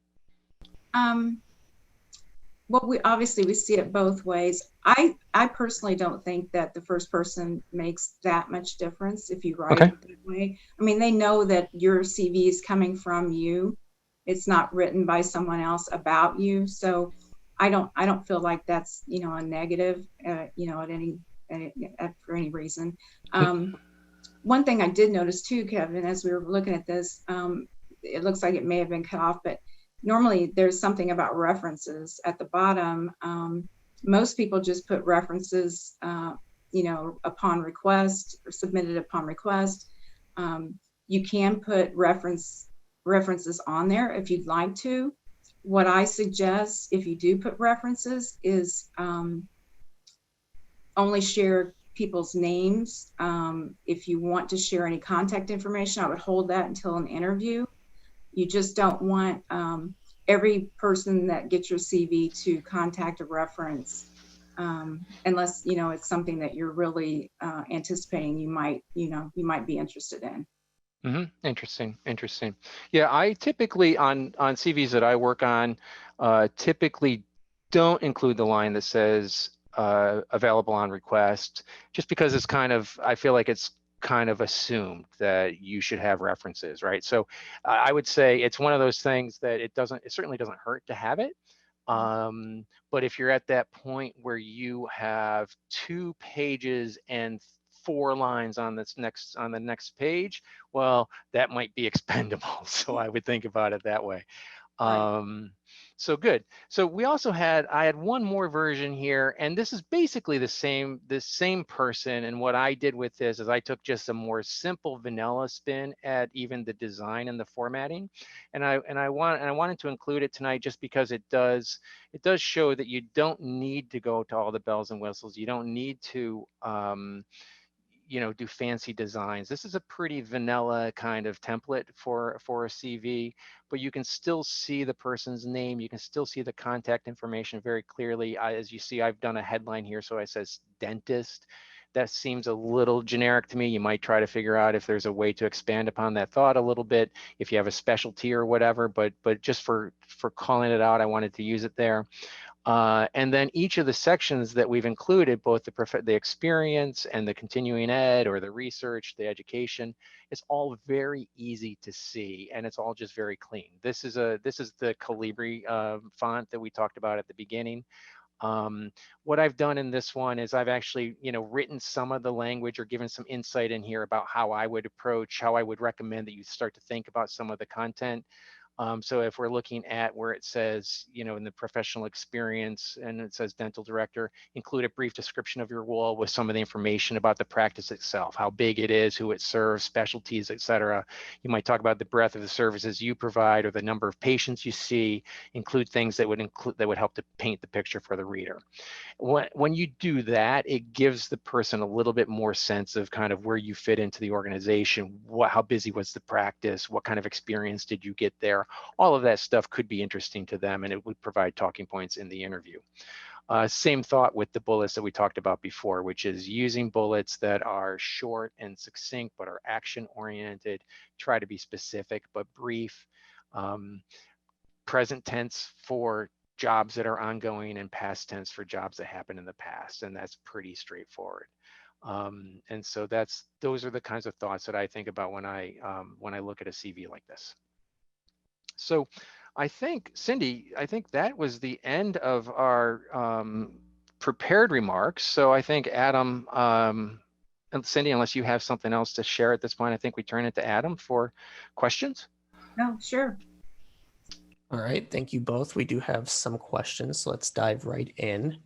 Well, we see it both ways. I personally don't think that the first person makes that much difference if you write it that way. I mean, they know that your CV is coming from you. It's not written by someone else about you. So I don't feel like that's, you know, a negative, you know, for any reason. One thing I did notice too, Kevin, as we were looking at this, it looks like it may have been cut off, but normally there's something about references at the bottom. Most people just put references, you know, upon request or submitted upon request. You can put references on there if you'd like to. What I suggest if you do put references is only share people's names. If you want to share any contact information, I would hold that until an interview. You just don't want every person that gets your CV to contact a reference unless, you know, it's something that you're really anticipating you might be interested in. Interesting. Yeah, I typically on CVs that I work on, typically don't include the line that says available on request, just because it's I feel like it's kind of assumed that you should have references, right? So I would say it's one of those things that it certainly doesn't hurt to have it. But if you're at that point where you have 2 pages and 4 lines on the next page, well, that might be expendable. So I would think about it that way. So good. So I had one more version here, and this is basically the same person. And what I did with this is I took just a more simple vanilla spin at even the design and the formatting. And I wanted to include it tonight just because it does show that you don't need to go to all the bells and whistles. You don't need to you know, do fancy designs. This is a pretty vanilla kind of template for a CV, but you can still see the person's name. You can still see the contact information very clearly. As you see, I've done a headline here, so it says dentist. That seems a little generic to me. You might try to figure out if there's a way to expand upon that thought a little bit, if you have a specialty or whatever, but just for calling it out, I wanted to use it there. And then each of the sections that we've included, both the experience and the continuing ed or the research, the education, it's all very easy to see, and it's all just very clean. This is the Calibri font that we talked about at the beginning. What I've done in this one is I've actually, you know, written some of the language or given some insight in here about how I would recommend that you start to think about some of the content. So if we're looking at where it says, you know, in the professional experience, and it says dental director, include a brief description of your role with some of the information about the practice itself, how big it is, who it serves, specialties, et cetera. You might talk about the breadth of the services you provide or the number of patients you see, include things that would help to paint the picture for the reader. When you do that, it gives the person a little bit more sense of kind of where you fit into the organization, how busy was the practice, what kind of experience did you get there. All of that stuff could be interesting to them, and it would provide talking points in the interview. Same thought with the bullets that we talked about before, which is using bullets that are short and succinct, but are action oriented. Try to be specific, but brief. Present tense for jobs that are ongoing and past tense for jobs that happened in the past. And that's pretty straightforward. And so those are the kinds of thoughts that I think about when I look at a CV like this. So I think, Cindy, I think that was the end of our prepared remarks. So I think Adam and Cindy, unless you have something else to share at this point, I think we turn it to Adam for questions. Oh, sure. All right, thank you both. We do have some questions, so let's dive right in.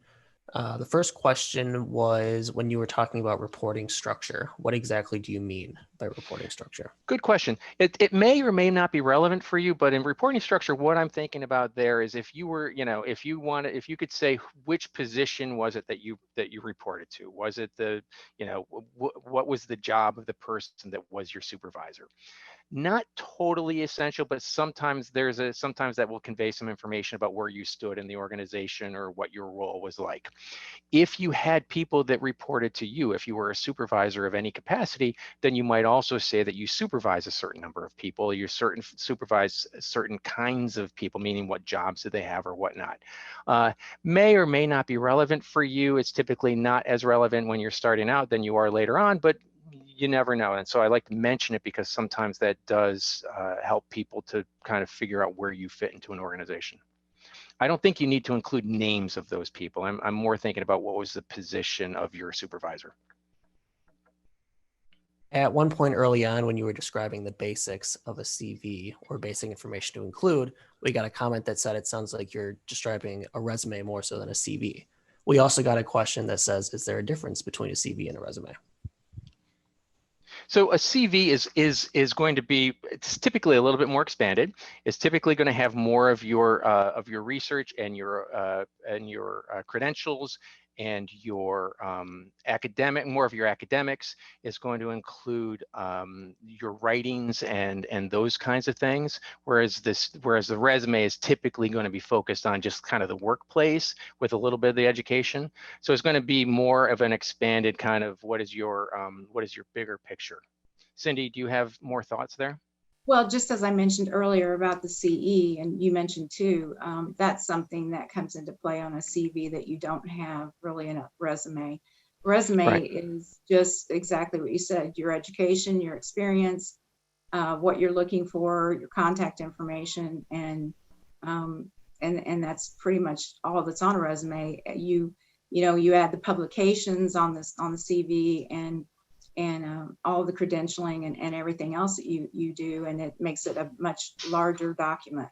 The first question was, when you were talking about reporting structure, what exactly do you mean by reporting structure? Good question. It may or may not be relevant for you, but in reporting structure, what I'm thinking about there is if you were, you know, if you could say which position was it that you reported to? Was it the, you know, what was the job of the person that was your supervisor? Not totally essential, but sometimes sometimes that will convey some information about where you stood in the organization or what your role was like. If you had people that reported to you, if you were a supervisor of any capacity, then you might also say that you supervise a certain number of people, you supervise certain kinds of people, meaning what jobs do they have or whatnot. May or may not be relevant for you. It's typically not as relevant when you're starting out than you are later on, but you never know. And so I like to mention it because sometimes that does help people to kind of figure out where you fit into an organization. I don't think you need to include names of those people. I'm more thinking about what was the position of your supervisor. At one point early on, when you were describing the basics of a CV or basic information to include, we got a comment that said it sounds like you're describing a resume more so than a CV. We also got a question that says, is there a difference between a CV and a resume? So a CV is going to be, it's typically a little bit more expanded. It's typically going to have more of your research and your credentials and your more of your academics. Is going to include your writings and those kinds of things. Whereas the resume is typically going to be focused on just kind of the workplace with a little bit of the education. So it's going to be more of an expanded kind of what is your bigger picture. Cindy, do you have more thoughts there? Well, just as I mentioned earlier about the CE, and you mentioned too, that's something that comes into play on a CV that you don't have really in a resume. Resume Right. is just exactly what you said, your education, your experience, what you're looking for, your contact information, and that's pretty much all that's on a resume. You add the publications on the CV and all the credentialing and everything else that you do, and it makes it a much larger document.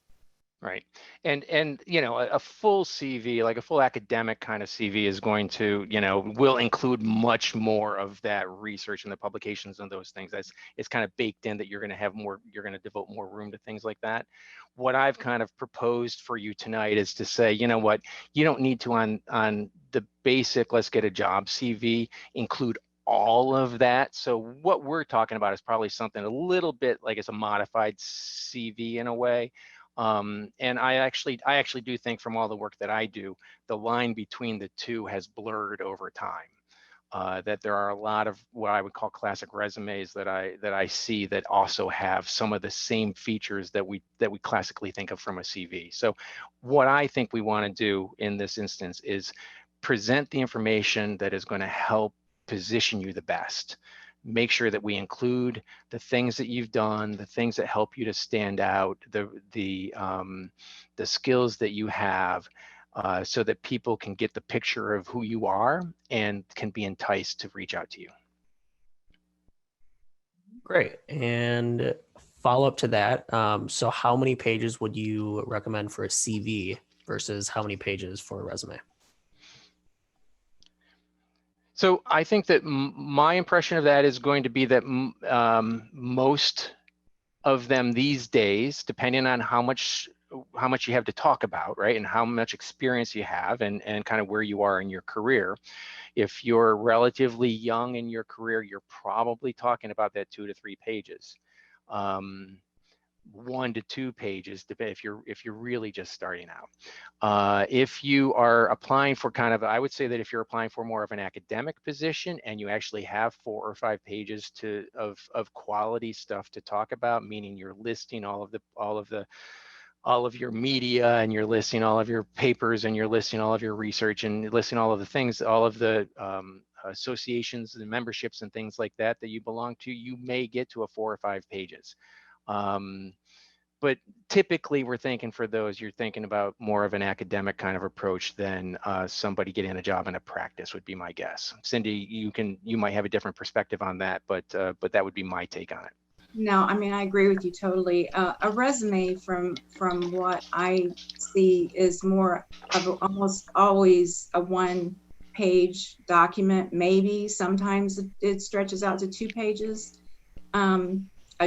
Right. And you know, a full CV, like a full academic kind of CV is going to, you know, will include much more of that research and the publications and those things. It's kind of baked in that you're going to have more, you're going to devote more room to things like that. What I've kind of proposed for you tonight is to say, you know what, you don't need to on the basic, let's get a job CV, include all of that. So what we're talking about is probably something a little bit like it's a modified CV in a way. And I actually do think from all the work that I do, the line between the two has blurred over time. That there are a lot of what I would call classic resumes that I see that also have some of the same features that we classically think of from a CV. So what I think we want to do in this instance is present the information that is going to help position you the best. Make sure that we include the things that you've done, the things that help you to stand out, the skills that you have, so that people can get the picture of who you are and can be enticed to reach out to you. Great. And follow up to that, so how many pages would you recommend for a CV versus how many pages for a resume? So I think that my impression of that is going to be that most of them these days, depending on how much you have to talk about, right, and how much experience you have, and kind of where you are in your career. If you're relatively young in your career, you're probably talking about that 2 to 3 pages. 1 to 2 pages if you're really just starting out. If you are applying for kind of, I would say that if you're applying for more of an academic position and you actually have 4 or 5 pages of quality stuff to talk about, meaning you're listing all of your media, and you're listing all of your papers, and you're listing all of your research, and listing all of the things, all of the associations and memberships and things like that you belong to, you may get to a 4 or 5 pages. But typically we're thinking for those, you're thinking about more of an academic kind of approach than somebody getting a job in a practice would be my guess. Cindy, you might have a different perspective on that, but that would be my take on it. No, I mean, I agree with you totally. A resume, from what I see, is more of almost always a 1-page document. Maybe sometimes it stretches out to 2 pages.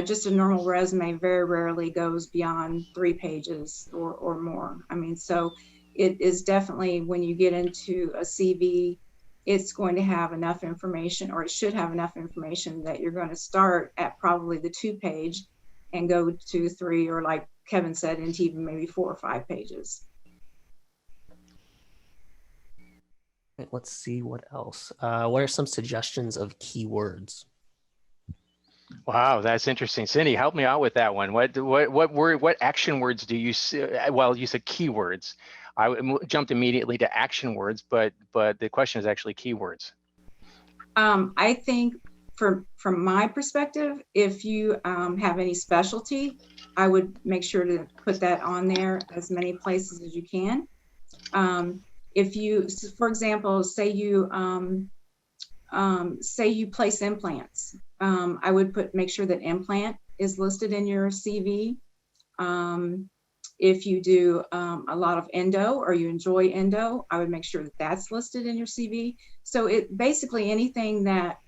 Just a normal resume very rarely goes beyond 3 pages or more. I mean, so it is definitely, when you get into a CV, it's going to have enough information, or it should have enough information, that you're going to start at probably the 2-page and go to 3, or like Kevin said, into even maybe 4 or 5 pages. Let's see what else. What are some suggestions of keywords? Wow, that's interesting. Cindy, help me out with that one. What action words do you see? Well, you said keywords. I jumped immediately to action words, but the question is actually keywords. I think from my perspective, if you have any specialty, I would make sure to put that on there as many places as you can. If you, for example, say you place implants, I would make sure that implant is listed in your CV. If you do a lot of endo, or you enjoy endo, I would make sure that that's listed in your CV. So it basically, anything that,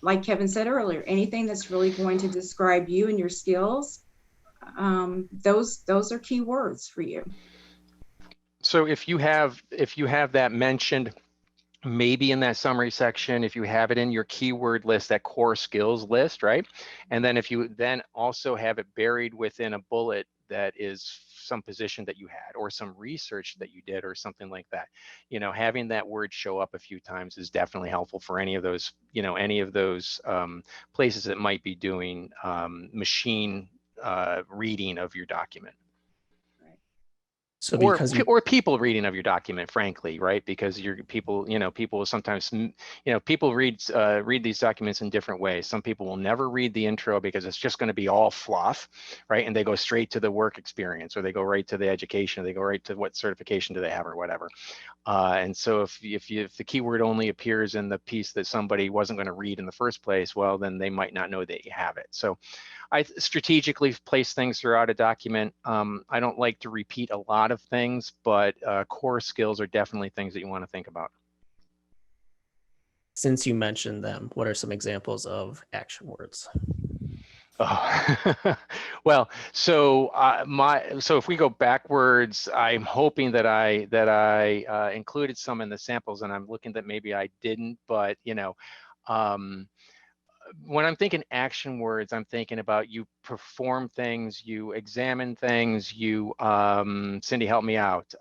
like Kevin said earlier, anything that's really going to describe you and your skills, those are key words for you. So if you have that mentioned, maybe in that summary section, if you have it in your keyword list, that core skills list, right? And then if you then also have it buried within a bullet that is some position that you had, or some research that you did, or something like that, having that word show up a few times is definitely helpful for any of those, places that might be doing machine reading of your document. So or people reading of your document, frankly, right? Because people will sometimes, people read these documents in different ways. Some people will never read the intro because it's just going to be all fluff, right? And they go straight to the work experience, or they go right to the education, or they go right to what certification do they have, or whatever. And so if the keyword only appears in the piece that somebody wasn't going to read in the first place, well, then they might not know that you have it. So I strategically place things throughout a document. I don't like to repeat a lot of things, but core skills are definitely things that you want to think about. Since you mentioned them, what are some examples of action words? Oh, well, so if we go backwards, I'm hoping that I included some in the samples, and I'm looking that maybe I didn't, but when I'm thinking action words, I'm thinking about you perform things, you examine things, you Cindy, help me out.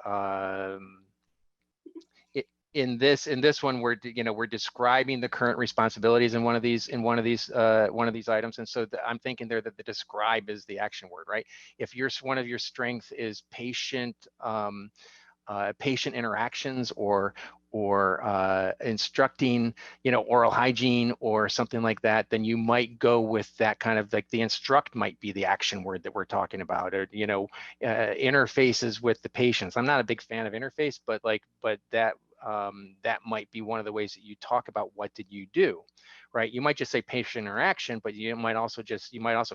In this one, we're describing the current responsibilities in one of these items, and so I'm thinking there that the describe is the action word, right? If one of your strengths is patient interactions, or instructing, oral hygiene or something like that, then you might go with that kind of, like, the instruct might be the action word that we're talking about, or interfaces with the patients. I'm not a big fan of interface, but that that might be one of the ways that you talk about what did you do, right? You might just say patient interaction, but you might also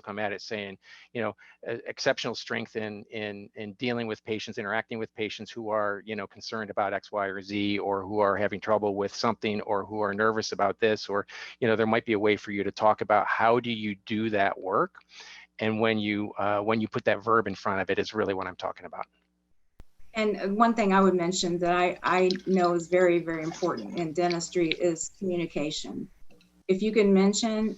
come at it saying, you know, exceptional strength in dealing with patients, interacting with patients who are, you know, concerned about X, Y, or Z, or who are having trouble with something, or who are nervous about this, or, you know, there might be a way for you to talk about how do you do that work. And when you put that verb in front of it is really what I'm talking about. And one thing I would mention that I know is very, very important in dentistry is communication. If you can mention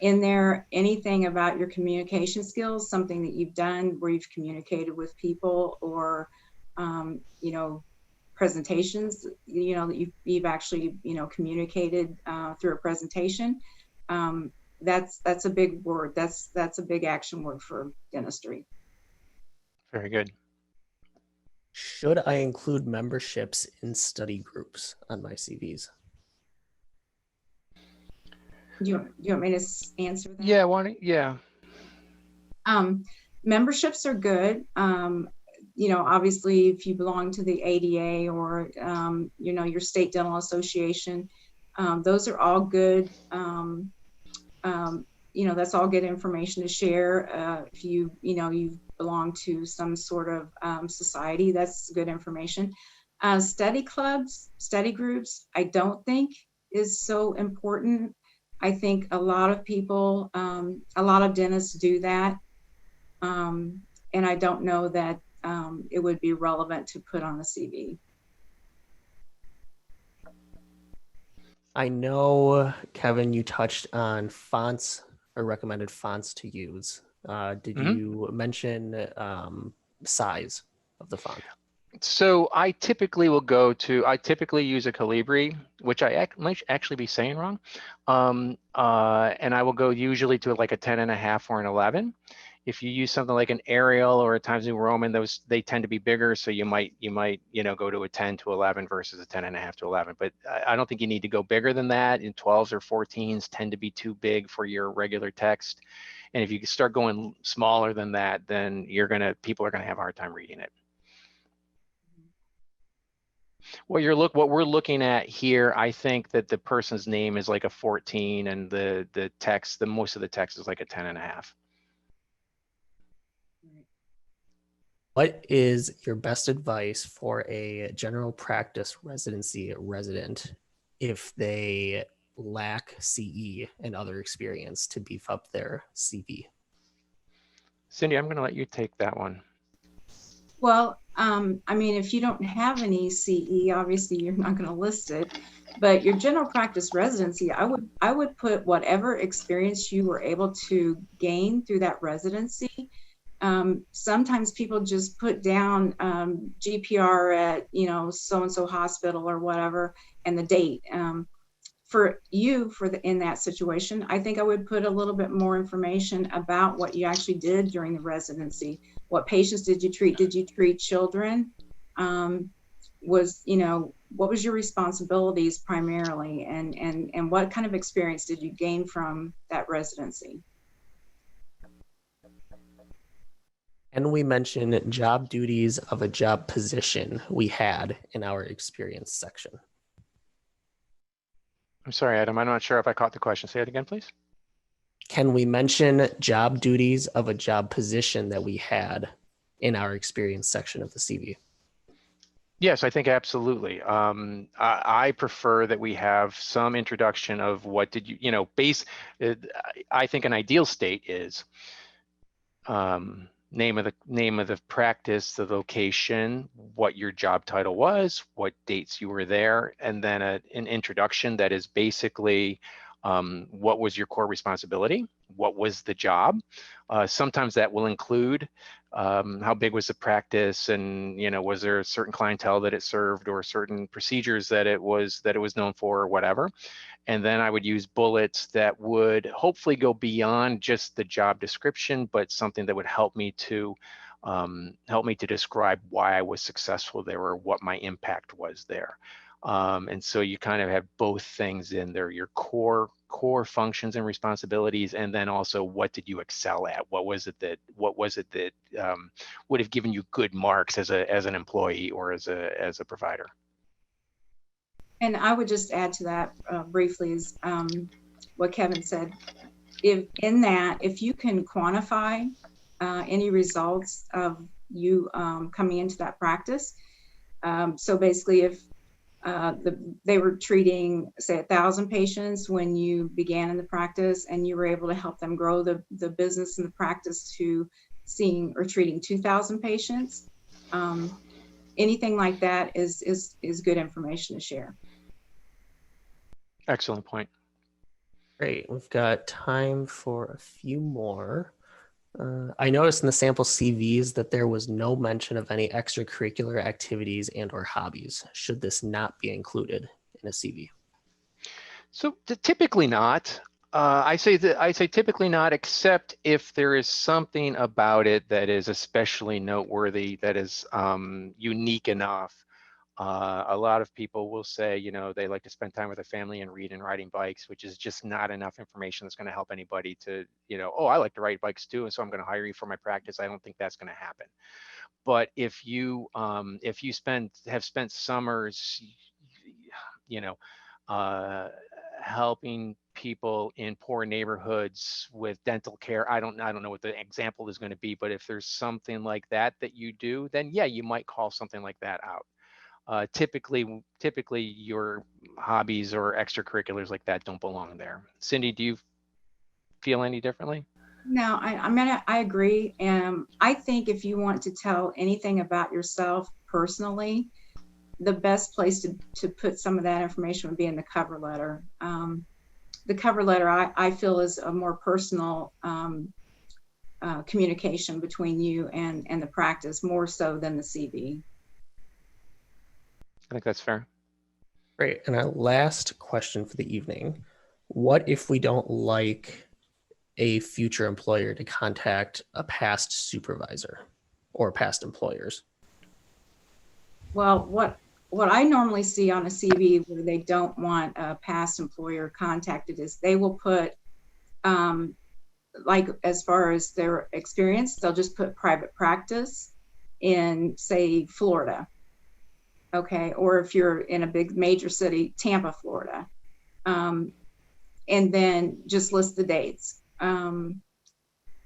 in there anything about your communication skills, something that you've done where you've communicated with people, or you know, presentations, you know, that you've actually, you know, communicated through a presentation, that's a big word. That's a big action word for dentistry. Very good. Should I include memberships in study groups on my CVs? Do you want me to answer that? Yeah, yeah. Memberships are good. You know, obviously, if you belong to the ADA or, you know, your state dental association, those are all good. You know, that's all good information to share. If you know, you belong to some sort of society, that's good information. Study clubs, study groups, I don't think is so important. I think a lot of people, a lot of dentists do that. And I don't know that it would be relevant to put on the CV. I know, Kevin, you touched on fonts or recommended fonts to use. Did you mention size of the font? So I typically use a Calibri, which I might actually be saying wrong. And I will go usually to like a 10.5 or an 11. If you use something like an Arial or a Times New Roman, they tend to be bigger. So you might, you know, go to a 10 to 11 versus a 10.5 to 11. But I don't think you need to go bigger than that. In 12s or 14s tend to be too big for your regular text. And if you start going smaller than that, then people are gonna have a hard time reading it. What we're looking at here, I think that the person's name is like a 14, and the text, most of the text is like a 10.5. What is your best advice for a general practice residency resident if they lack CE and other experience to beef up their CV? Cindy, I'm going to let you take that one. Well, I mean, if you don't have any CE, obviously you're not going to list it, but your general practice residency, I would put whatever experience you were able to gain through that residency. Sometimes people just put down GPR at, you know, so-and-so hospital or whatever, and the date. For you, in that situation, I think I would put a little bit more information about what you actually did during the residency. What patients did you treat? Did you treat children? You know, what was your responsibilities primarily, and what kind of experience did you gain from that residency? And we mentioned job duties of a job position we had in our experience section. I'm sorry, Adam, I'm not sure if I caught the question. Say it again, please. Can we mention job duties of a job position that we had in our experience section of the CV? Yes, I think absolutely. I prefer that we have some introduction of what did you, I think an ideal state is name of the practice, the location, what your job title was, what dates you were there, and then an introduction that is basically what was your core responsibility, what was the job. Sometimes that will include how big was the practice, and was there a certain clientele that it served, or certain procedures that it was known for, or whatever. And then I would use bullets that would hopefully go beyond just the job description, but something that would help me to describe why I was successful there, or what my impact was there. And so you kind of have both things in there: your core functions and responsibilities, and then also what did you excel at? What was it that would have given you good marks as an employee or as a provider? And I would just add to that briefly is what Kevin said. If you can quantify any results of you coming into that practice. So basically, if they were treating, say, 1,000 patients when you began in the practice, and you were able to help them grow the business and the practice to seeing or treating 2,000 patients, anything like that is good information to share. Excellent point. Great. We've got time for a few more. I noticed in the sample CVs that there was no mention of any extracurricular activities and or hobbies. Should this not be included in a CV? So typically not. I say typically not, except if there is something about it that is especially noteworthy, that is unique enough. A lot of people will say, you know, they like to spend time with their family and read and riding bikes, which is just not enough information that's going to help anybody to, you know, oh, I like to ride bikes too, and so I'm going to hire you for my practice. I don't think that's going to happen. But if you have spent summers, you know, helping people in poor neighborhoods with dental care, I don't know what the example is going to be, but if there's something like that you do, then yeah, you might call something like that out. Typically your hobbies or extracurriculars like that don't belong there. Cindy, do you feel any differently? No, I agree. I think if you want to tell anything about yourself personally, the best place to put some of that information would be in the cover letter. The cover letter, I feel, is a more personal communication between you and the practice, more so than the CV. I think that's fair. Great. And our last question for the evening: what if we don't like a future employer to contact a past supervisor or past employers? Well, what I normally see on a CV where they don't want a past employer contacted is they will put, like, as far as their experience, they'll just put private practice in, say, Florida. Okay. Or if you're in a big major city, Tampa, Florida. And then just list the dates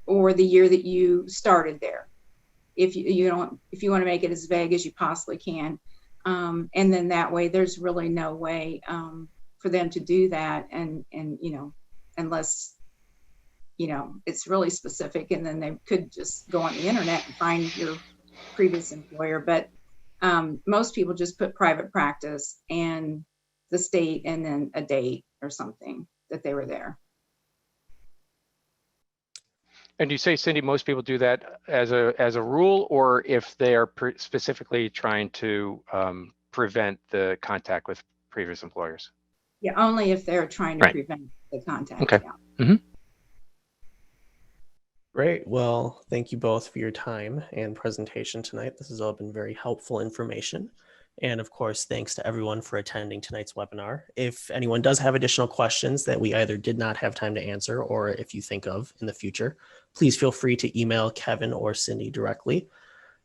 or the year that you started there. If you want to make it as vague as you possibly can. And then that way, there's really no way for them to do that. And you know, unless, you know, it's really specific, and then they could just go on the internet and find your previous employer. But most people just put private practice and the state and then a date or something that they were there. And you say, Cindy, most people do that as a rule, or if they are specifically trying to prevent the contact with previous employers? Yeah, only if they're trying to prevent the contact. Okay. Yeah. Mm-hmm. Great. Well, thank you both for your time and presentation tonight. This has all been very helpful information. And of course, thanks to everyone for attending tonight's webinar. If anyone does have additional questions that we either did not have time to answer, or if you think of in the future, please feel free to email Kevin or Cindy directly.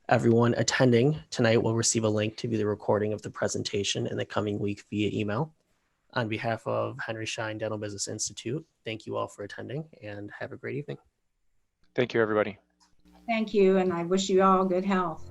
Everyone attending tonight will receive a link to view the recording of the presentation in the coming week via email. On behalf of Henry Schein Dental Business Institute, thank you all for attending and have a great evening. Thank you, everybody. Thank you. And I wish you all good health.